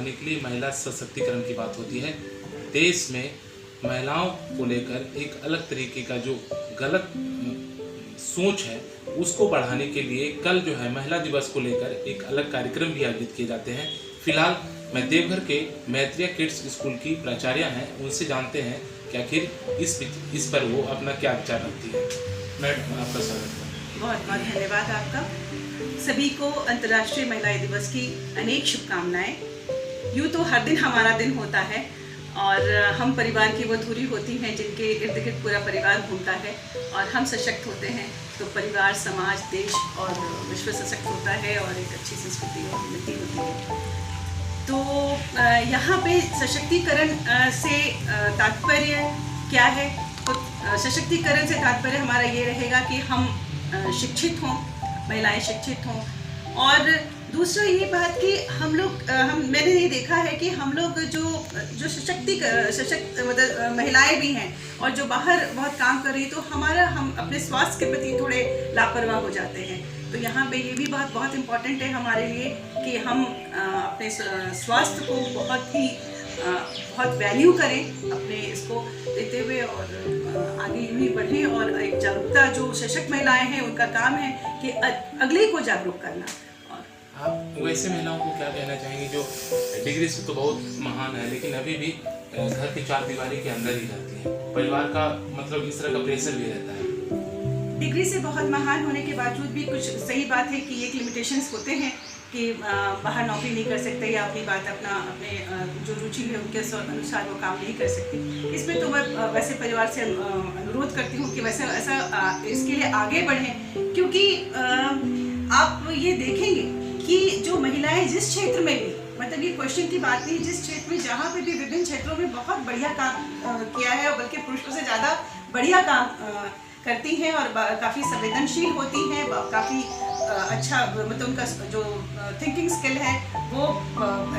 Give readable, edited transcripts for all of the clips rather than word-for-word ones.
बढ़ाने के लिए महिला सशक्तिकरण की बात होती है। देश में महिलाओं को लेकर एक अलग तरीके का जो गलत सोच है उसको बढ़ाने के लिए कल जो है महिला दिवस को लेकर एक अलग कार्यक्रम भी आयोजित किए जाते हैं। फिलहाल मैं देवघर के मैत्रिया किड्स स्कूल की प्राचार्य हैं, उनसे जानते हैं कि आखिर इस पर वो अपना क्या विचार रखती है। मैडम, आपका स्वागत है। बहुत बहुत धन्यवाद आपका। सभी को अंतर्राष्ट्रीय महिला दिवस की अनेक शुभकामनाएं। यूँ तो हर दिन हमारा दिन होता है और हम परिवार की वो धुरी होती हैं जिनके इर्द गिर्द पूरा परिवार घूमता है और हम सशक्त होते हैं तो परिवार, समाज, देश और विश्व सशक्त होता है और एक अच्छी संस्कृति और उन्नति होती है। तो यहाँ पे सशक्तिकरण से तात्पर्य क्या है? तो सशक्तिकरण से तात्पर्य हमारा ये रहेगा कि हम शिक्षित हों, महिलाएं शिक्षित हों। और दूसरा ये बात कि मैंने ये देखा है कि हम लोग जो सशक्त मतलब महिलाएं भी हैं और जो बाहर बहुत काम कर रही है तो हम अपने स्वास्थ्य के प्रति थोड़े लापरवाह हो जाते हैं। तो यहाँ पे ये भी बात बहुत इम्पोर्टेंट है हमारे लिए कि हम अपने स्वास्थ्य को बहुत वैल्यू करें, अपने इसको देते हुए और आगे यूँ ही बढ़ें। और एक जागरूकता, जो सशक्त महिलाएं हैं उनका काम है कि अगले को जागरूक करना। आप वैसे महिलाओं को क्या कहना चाहेंगे जो डिग्री से तो बहुत महान है लेकिन अभी भी घर की चार दीवारी के अंदर ही रहती हैं, परिवार का मतलब इस तरह का प्रेशर भी रहता है? डिग्री से बहुत महान होने के बावजूद भी कुछ सही बात है कि एक लिमिटेशंस होते हैं कि बाहर नौकरी नहीं कर सकते या अपनी बात अपने जो रुचि है उनके अनुसार वो काम नहीं कर सकते। इसमें तो मैं वैसे परिवार से अनुरोध करती हूँ कि ऐसा इसके लिए आगे बढ़ें, क्योंकि आप ये देखेंगे कि जो महिलाएं जिस क्षेत्र में भी, मतलब ये क्वेश्चन की बात नहीं, जिस क्षेत्र में जहाँ पे भी विभिन्न क्षेत्रों में बहुत बढ़िया काम किया है और बल्कि पुरुषों से ज़्यादा बढ़िया काम करती हैं और काफ़ी संवेदनशील होती हैं, काफ़ी अच्छा मतलब उनका जो थिंकिंग स्किल है वो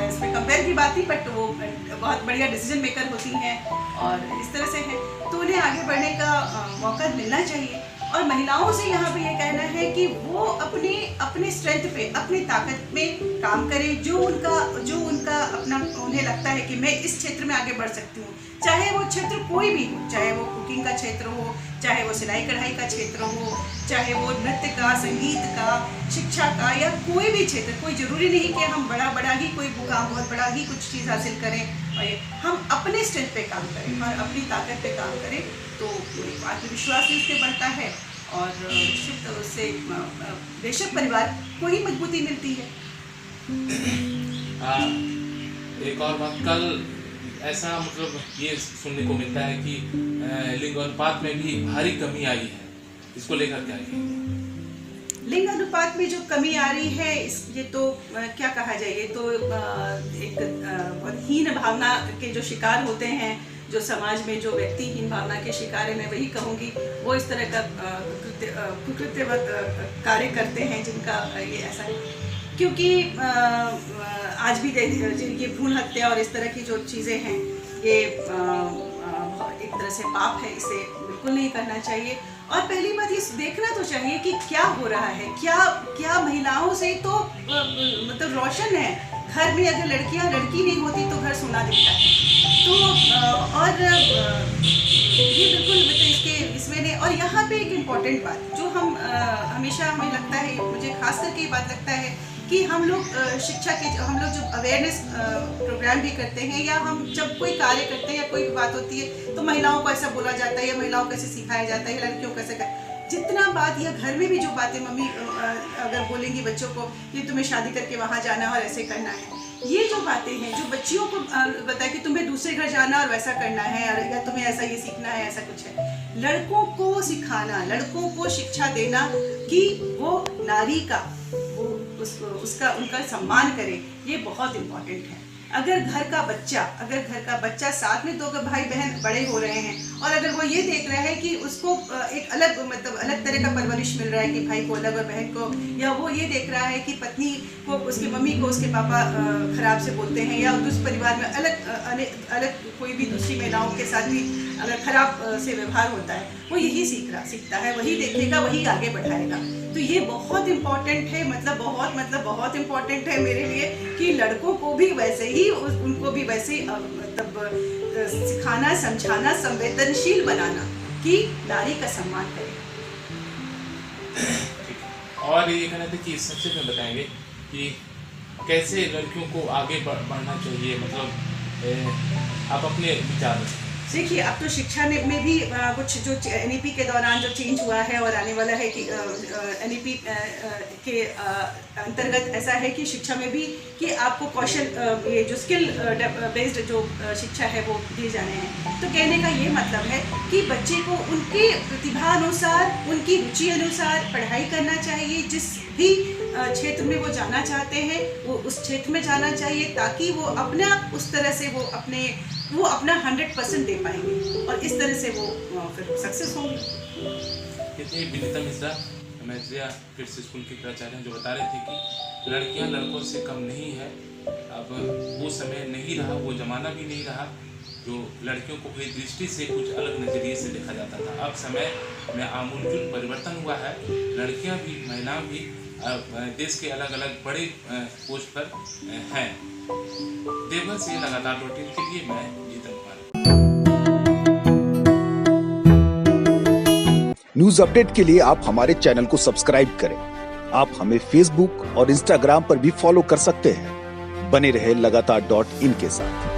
इसमें कंपेयर की बात नहीं, बट वो बहुत बढ़िया डिसीजन मेकर होती हैं और इस तरह से है। तो उन्हें आगे बढ़ने का मौका मिलना चाहिए। और महिलाओं से यहाँ पे ये कहना है कि वो अपने स्ट्रेंथ पे, अपनी ताकत में काम करें, जो उनका अपना उन्हें लगता है कि मैं इस क्षेत्र में आगे बढ़ सकती हूँ, चाहे वो क्षेत्र कोई भी हो, चाहे वो कुकिंग का क्षेत्र हो, चाहे वो सिलाई कढ़ाई का क्षेत्र हो, चाहे वो नृत्य का, संगीत का, शिक्षा का, या कोई भी क्षेत्र। कोई ज़रूरी नहीं कि हम बड़ा ही कोई मुकाम, बहुत बड़ा ही कुछ चीज़ हासिल करें, और हम अपने स्ट्रेंथ पे काम करें और अपनी ताकत पे काम करें तो आत्मविश्वास भी उससे बढ़ता है और निश्चित उससे बेशक परिवार को ही मजबूती मिलती है। एक और बात, कल ऐसा मतलब ये सुनने को मिलता है कि लिंग अनुपात में भी भारी कमी आई है, इसको लेकर क्या कहेंगे? लिंग अनुपात में जो कमी आ रही है ये तो क्या कहा जाए, ये तो एक बहुत हीन भावना के जो शिकार होते हैं, जो समाज में जो व्यक्ति हीन भावना के शिकार है, मैं वही कहूँगी, वो इस तरह का कुकृत्य कार्य करते हैं जिनका ये ऐसा है। क्योंकि आज भी ये भ्रूण हत्या और इस तरह की जो चीज़ें हैं ये एक तरह से पाप है, इसे बिल्कुल नहीं करना चाहिए। और पहली बात ये देखना तो चाहिए कि क्या हो रहा है, क्या महिलाओं से तो मतलब रोशन है। घर में अगर लड़की नहीं होती तो घर सोना दिखता है। तो और ये बिल्कुल मतलब इसमें नहीं। और यहाँ पे एक इम्पॉर्टेंट बात जो हमेशा हमें लगता है, मुझे खास करके ये बात लगता है कि हम लोग शिक्षा के हम लोग जो अवेयरनेस प्रोग्राम भी करते हैं या हम जब कोई कार्य करते हैं या कोई भी बात होती है तो महिलाओं को ऐसा बोला जाता है या महिलाओं को ऐसे सिखाया जाता है या लड़कियों को ऐसा जितना बात, या घर में भी जो बातें मम्मी अगर बोलेंगी बच्चों को ये तुम्हें शादी करके वहाँ जाना है और ऐसे करना है, ये जो बातें हैं जो बच्चियों को बताए कि तुम्हें दूसरे घर जाना और वैसा करना है या तुम्हें ऐसा ये सीखना है, ऐसा कुछ है। लड़कों को सिखाना, लड़कों को शिक्षा देना कि वो नारी का उनका सम्मान करे, ये बहुत इम्पोर्टेंट है। अगर घर का बच्चा साथ में दो भाई बहन बड़े हो रहे हैं और अगर वो ये देख रहा है कि उसको एक अलग तरह का परवरिश मिल रहा है कि भाई को अलग और बहन को, या वो ये देख रहा है कि पत्नी को उसकी मम्मी को उसके पापा खराब से बोलते हैं या उस परिवार में अलग कोई भी दूसरी महिलाओं के साथ भी अगर खराब से व्यवहार होता है, वो यही सीखता है, वही देखेगा, वही आगे बढ़ाएगा। तो ये बहुत इम्पोर्टेंट है, मतलब बहुत इम्पोर्टेंट है मेरे लिए कि लड़कों को भी वैसे ही, उनको भी वैसे ही मतलब सिखाना, समझाना, संवेदनशील बनाना कि नारी का सम्मान करें। और ये कहना था कि संक्षेप में बताएंगे कि कैसे लड़कियों को आगे बढ़ना चाहिए, मतलब आप अपने विचार। देखिए, अब तो शिक्षा में भी कुछ जो NEP के दौरान जो चेंज हुआ है और आने वाला है कि NEP के अंतर्गत ऐसा है कि शिक्षा में भी कि आपको कौशल, ये जो स्किल बेस्ड जो शिक्षा है वो दिए जाने हैं। तो कहने का ये मतलब है कि बच्चे को उनके प्रतिभा अनुसार, उनकी रुचि अनुसार पढ़ाई करना चाहिए। जिस भी क्षेत्र में वो जाना चाहते हैं वो उस क्षेत्र में जाना चाहिए, ताकि वो अपना उस तरह से वो अपना 100% दे पाएंगे और इस तरह से वो फिर सक्सेस होंगे। कितनी विनीता मिश्रा मैत्रिया किड्स स्कूल की प्राचार्य हैं, जो बता रहे थे कि लड़कियां लड़कों से कम नहीं है। अब वो समय नहीं रहा, वो ज़माना भी नहीं रहा जो लड़कियों को कोई दृष्टि से कुछ अलग नज़रिए से देखा जाता था। अब समय में आमूलचूल परिवर्तन हुआ है। लड़कियां भी, महिलाएं भी देश के अलग अलग बड़े पोस्ट पर हैं। देवघर से लगातार रूटीन के लिए मैं जीतन कुमार। न्यूज अपडेट के लिए आप हमारे चैनल को सब्सक्राइब करें। आप हमें फेसबुक और इंस्टाग्राम पर भी फॉलो कर सकते हैं। बने रहे लगातार.in के साथ।